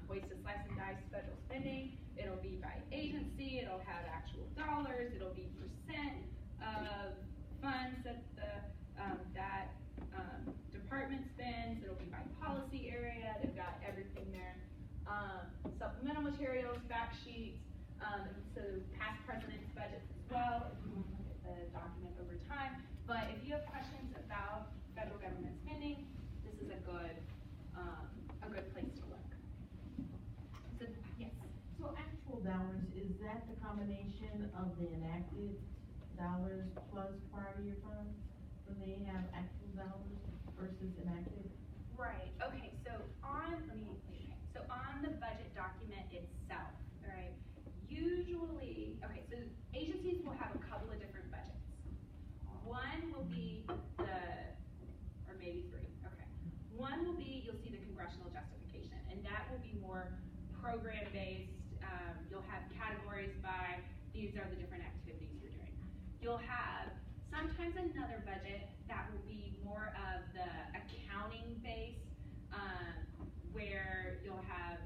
ways to slice and dice federal spending. It'll be by agency, it'll have actual dollars, it'll be percent of funds that the department spends, it'll be by policy area, they've got everything there. Supplemental materials, fact sheets, so past president's budgets as well, if you want to look at the document over time. But if you have questions about federal government spending, this is a good place to look. So, yes. So actual dollars, is that the combination of the enacted dollars plus prior year funds? When they have actual dollars versus enacted? Right, okay, so on the budget document itself, all right, usually, okay, so agencies will have a couple of different budgets. One will be or maybe three, okay. One will be, you'll see the congressional justification, and that will be more program-based. You'll have categories by, these are the different activities you're doing. You'll have sometimes another budget that will be more of the accounting-based, where you'll have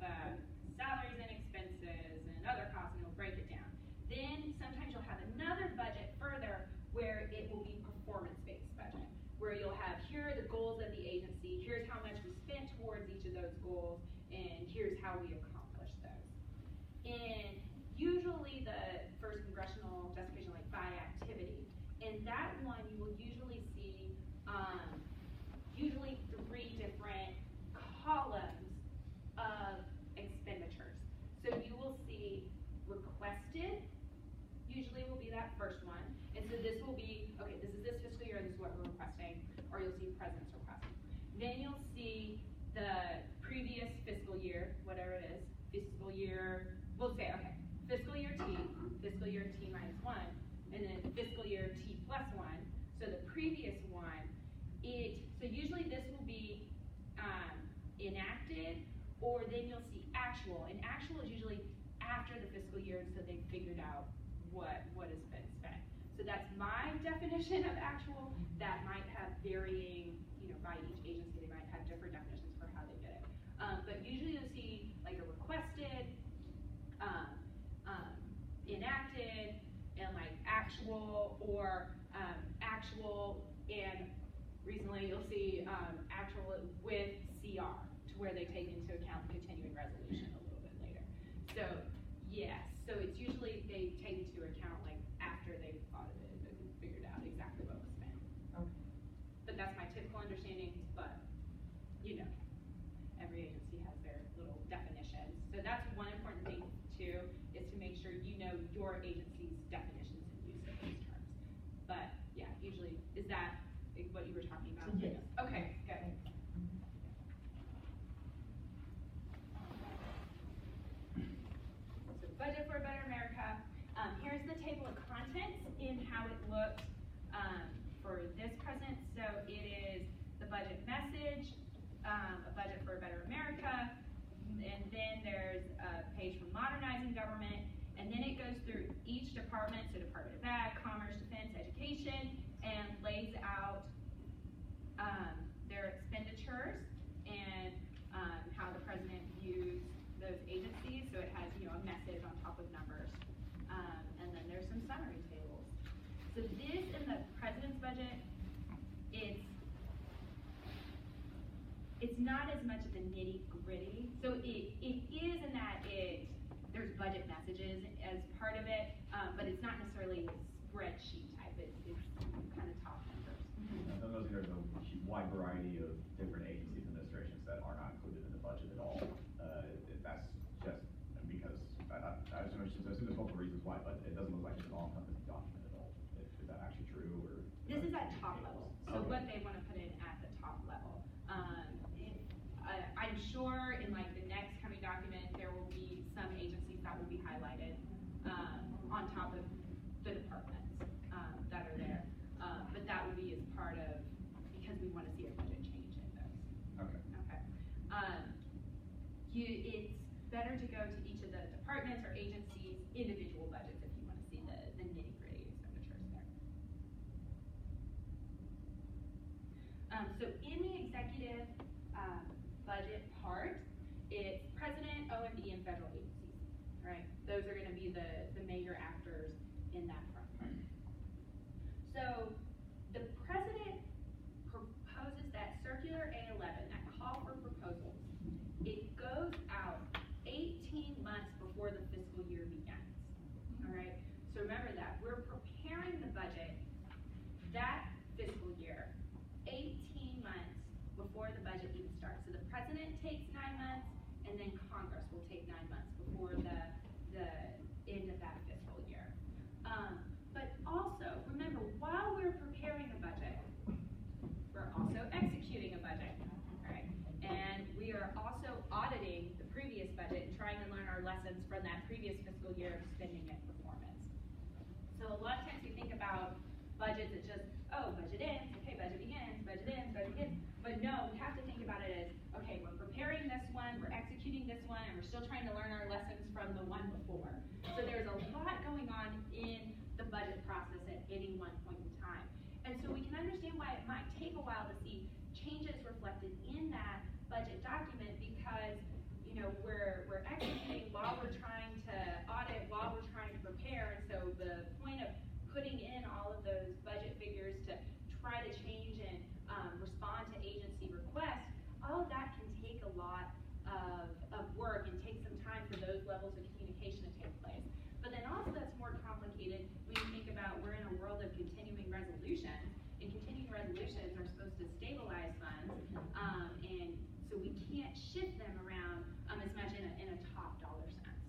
salaries and expenses and other costs, and you'll break it down. Then sometimes you'll have another budget further where it will be performance-based budget, where you'll have, here are the goals of the agency, here's how much we spent towards each of those goals, and here's how we accomplished those. And usually the first congressional justification, like by activity, in that one you will usually see usually three different columns of expenditures. So you will see requested, usually will be that first one. And so this will be, okay, this is this fiscal year, this is what we're requesting, or you'll see president's request. Then you'll see the previous fiscal year, whatever it is, fiscal year, we'll say, okay, fiscal year T minus 1, and then fiscal year T plus 1. So the previous one, so usually this will be enacted, or then you'll see actual. And actual is usually after the fiscal year, so they've figured out what has been spent. So that's my definition of actual. That might have varying, by each agency, they might have different definitions for how they get it. But usually you'll see like a requested, enacted, and like actual, or actual, and recently you'll see actual with CR, to where they take into account the continuing resolution a little bit later. So yes, so it's usually they take into account like after they've audited and figured out exactly what was spent. Okay. But that's my typical understanding, but every agency has their little definitions. So that's one important thing too, is to make sure you know your agency's definitions and use of those terms. But yeah, usually, is that what you were talking about? Yes. Okay, good. government, and then it goes through each department, so Department of Ag, Commerce, Defense, Education, and lays out their expenditures and how the president views those agencies. So it has, a message on top of numbers. And then there's some summary tables. So this in the president's budget, it's not as much of the nitty gritty. So it is in that there's budget messages as part of it, but it's not necessarily spreadsheet type. It's kind of top numbers. And then there's a wide variety of different agencies and administrations that are not included in the budget at all. That's just because, I assume there's multiple reasons why, but it doesn't look like it's an all-encompassing document at all. Is that actually true, or? This is at top level, so Okay. what they want to put in at the top level. I'm sure in like the next coming document, there will be some agencies that will be highlighted on top of the departments that are there. But that will be as part of, because we want to see a budget change in those. Okay. Okay. It's better to go to each of the departments or agencies' individual budgets if you want to see the nitty-gritty expenditures there. So in the executive budget part, it's president, OMB, and federal agencies, right? Those are going to be the major actors in that front part. So the president proposes that circular A11, that call for proposals, it goes out 18 months before the fiscal year begins, all right? So remember that, we're preparing the budget that fiscal year, 18 months before the budget even starts. So the president takes 9 months, and then Congress will take 9 months before the end of that fiscal year. But also, remember, while we're preparing a budget, we're also executing a budget, right? And we are also auditing the previous budget and trying to learn our lessons from that previous fiscal year of spending and performance. So a lot of times we think about budgets as just, oh, budget ends, okay, budget begins, budget ends, budget begins. But no, we have to think about it as, okay, we're preparing this one, we're executing this one, and we're still trying to learn our lessons from the one before. So there's a lot going on in the budget process at any one point in time. And so we can understand why it might take a while to see changes reflected in that budget document because, we're executing while we're trying to audit, while we're trying to prepare. And so the point of putting in all of those budget figures to try to change and respond to agency requests, all of that can take a lot of work and take some time for those levels of communication to take place. But then also that's more complicated when you think about we're in a world of continuing resolutions, and continuing resolutions are supposed to stabilize funds, and so we can't shift them around as much in a top dollar sense.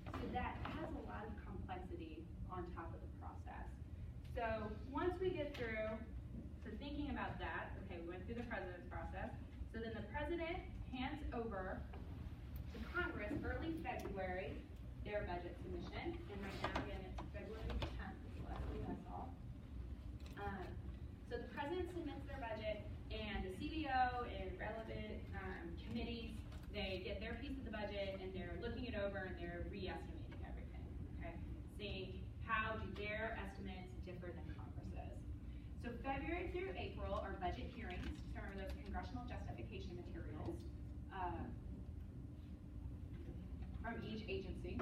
So that has a lot of complexity on top of the process. So once we get through, so thinking about that, okay, we went through the president's process. So then the president hands over to Congress early February their budget submission, and right now, again, it's February 10th, is the last week I saw. So the president submits their budget, and the CBO and relevant committees, they get their piece of the budget, and they're looking it over, and they're re-estimating everything, okay? Seeing how do their estimates differ than Congress's. So February through April are budget hearings, so remember those congressional justification materials from each agency.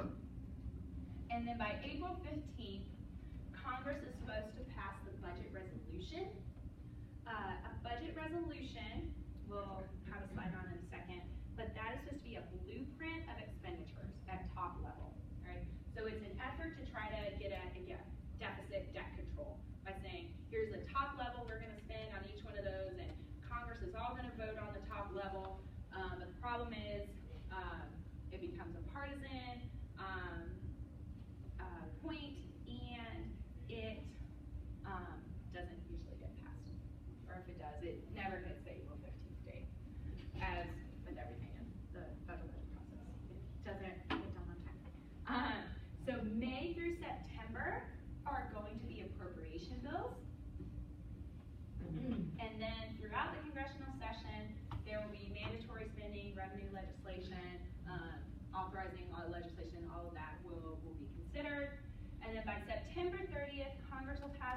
And then by April 15th, Congress is supposed to pass the budget resolution. A budget resolution, we'll have a slide on in a second, but that is supposed to be a blueprint of expenditures at top level, right? So it's an effort to try to get at, again, deficit debt control by saying, here's the top level we're gonna spend on each one of those, and Congress is all gonna vote on the top level. But the problem is, it becomes a partisan point, and it doesn't usually get passed. Or if it does, it never hits the April 15th date, as with everything in the federal budget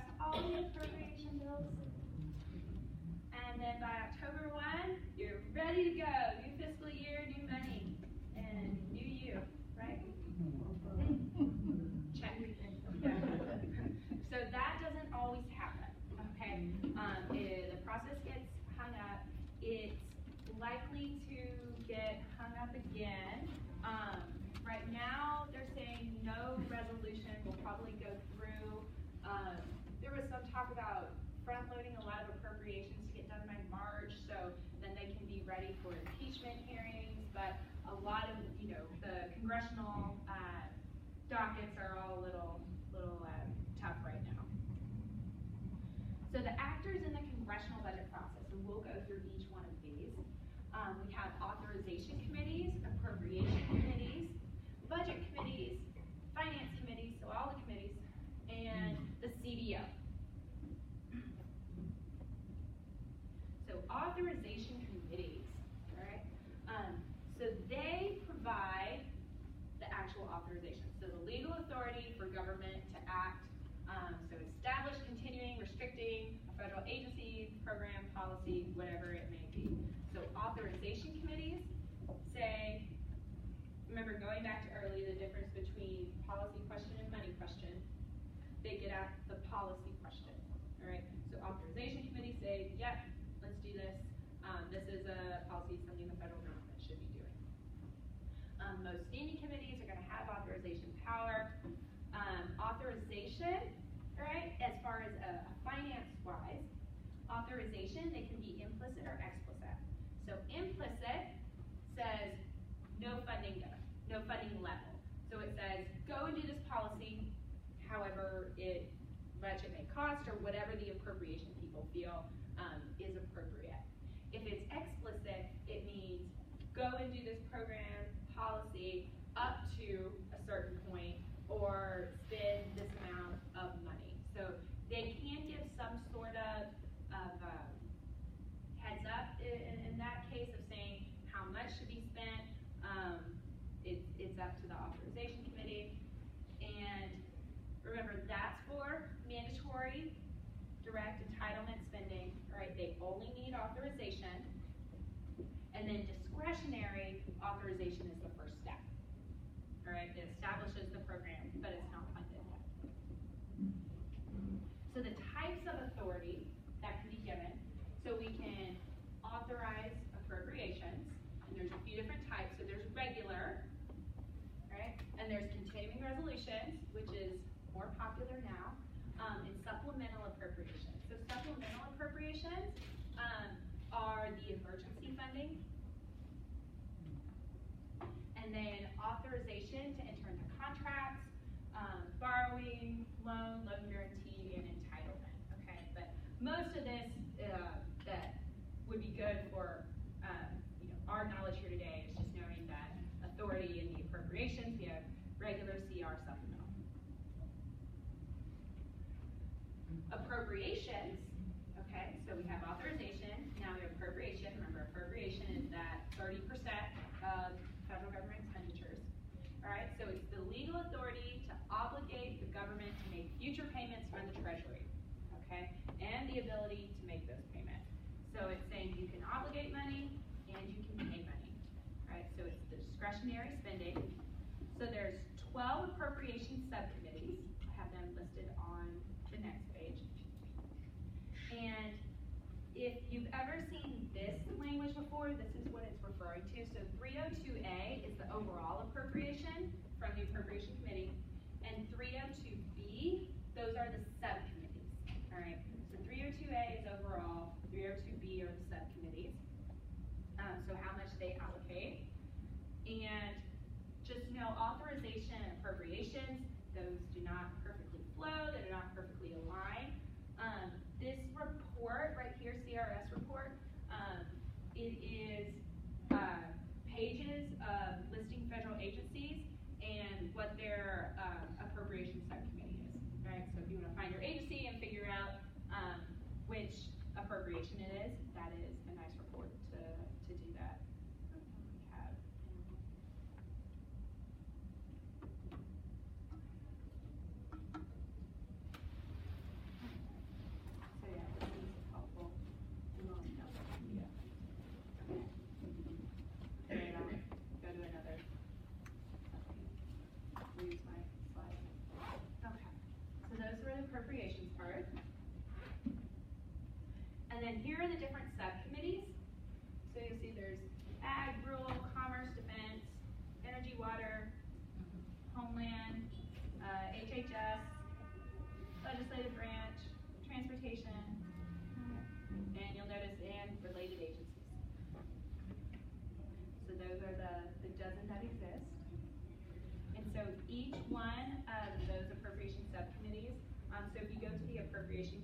discuss all the appropriation bills. And then by October 1, you're ready to go. New fiscal year, new money, and new you, right? Check. So that doesn't always happen, okay? The process gets hung up. It's likely to get hung up again. Right now, they're saying no resolution will probably go through. There was some talk about front-loading a lot of appropriations to get done by March, so then they can be ready for impeachment hearings, but a lot of, the congressional dockets are all a little tough right now. So the actors in the congressional budget process, and we'll go through each one of these. We have authorization committees, appropriation committees, budget committees, finance committees, so all the committees, and the CBO. So authorization committees, all right? So they provide the actual authorization. So the legal authority for government to act, so establish, continuing, restricting a federal agency, program, policy, whatever it may be. So authorization committees say, remember going back to early, the difference between policy question and money question, they get at the policy question, all right? So authorization committees say, yep, let's do this. This is a policy, something the federal government should be doing. Most standing committees are gonna have authorization power. Authorization, right, as far as finance-wise, authorization, they can be implicit or explicit. So implicit says no funding given, no funding level. So it says, go and do this policy, however much it may cost, or whatever the appropriation people feel is appropriate. If it's explicit, it means go and do this program, policy, up to a certain point, or spend this amount of money. So they can give some sort of heads up in that case of saying how much should be spent. It's up to the authorization committee. And remember, that's for mandatory direct entitlement spending, right? They only need authorization. And then discretionary authorization is the first step. All right, it establishes the program, but it's not funded yet. So the types of authority that can be given, so we can authorize appropriations, and there's a few different types. So there's regular, right? And there's continuing resolutions, which is more popular now, and supplemental appropriations. So supplemental appropriations are the emergency funding, and then authorization to enter into contracts, borrowing, loan guarantee, and entitlement, okay? But most of this that would be good for our knowledge here today is just knowing that authority in the appropriations, we have regular, CR, supplemental. Appropriations, okay, so we have authorization, now we have appropriation. Remember, appropriation is that 30% of federal government expenditures. All right, so it's the legal authority to obligate the government to make future payments from the Treasury, okay, and the ability to make those payments. So it's saying you can obligate money and you can pay money, right? So it's the discretionary spending. So there's 12 appropriation subcommittees. I have them listed on the next page. And if you've ever seen this language before, this is what it's referring to. So 302A is the overall appropriation from the appropriation committee, and 302B, those are the subcommittees, all right? So 302A is overall, 302B are the subcommittees, so how much they allocate. And just know authorization and appropriations, those do not perfectly flow, they do not perfectly align. This report right here, CRS report, it is pages of listing federal agencies and what their appropriation subcommittee is, right? So if you want to find your agency and figure out which appropriation it is, that is a nice report to do that. then here are the different subcommittees. So you'll see there's Ag, Rural, Commerce, Defense, Energy, Water, Homeland, HHS, Legislative Branch, Transportation, and you'll notice, and related agencies. So those are the dozen that exist. And so each one of those appropriation subcommittees, so if you go to the appropriation